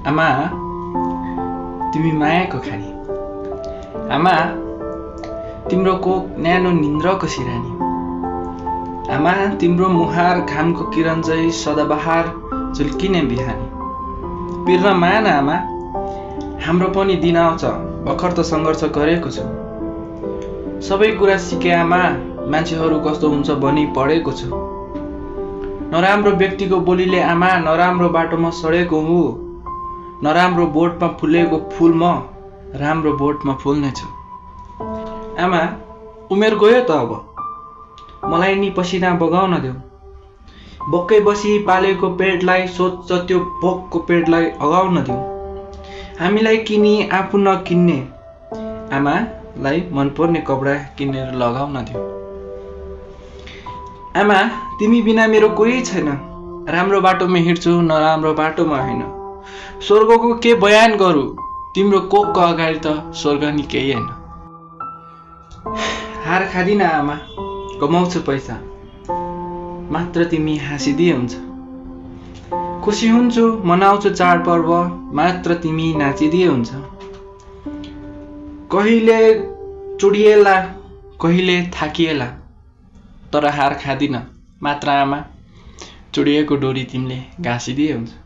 आमा तिमी मायाको खानी, आमा तिम्रो कोक न्यानो निन्द्रको सिरानी, आमा तिम्रो मुहार घामको किरण चाहिँ सदाबहार झुल्किने बिहानी। पिर्न मान आमा, हाम्रो पनि दिन आउँछ, भर्खर त सङ्घर्ष गरेको छु। सबै कुरा सिके आमा, मान्छेहरू कस्तो हुन्छ भनी पढेको छु। नराम्रो व्यक्तिको बोलीले आमा नराम्रो बाटोमा सडेको हुँ। नराम्रो बोटमा फुलेको फुल म राम्रो बोटमा फुल्नेछु। आमा उमेर गयो त अब, मलाई नि पसिना बगाउन देऊ। बक्कै बसी पालेको पेटलाई सोच्छ त्यो भोकको पेटलाई अगाउन देऊ। हामीलाई किनी आफू नकिन्ने आमालाई मनपर्ने कपडा किनेर लगाउन देऊ। आमा तिमी बिना मेरो कोही छैन, राम्रो बाटोमा हिँड्छु नराम्रो बाटोमा होइन। स्वर्गको के बयान गरू, तिम्रो कोकको अगाडि त स्वर्ग नि केही होइन। हार खादिन आमा, कमाउँछु पैसा, मात्र तिमी हाँसिदिए हुन्छ। खुसी हुन्छु मनाउँछु चाडपर्व, मात्र तिमी नाचिदिए हुन्छ। कहिले चुडिएला कहिले थाकिएला, तर हार खादिन, मात्र आमा चुडिएको डोरी तिमीले घाँसिदिए हुन्छ।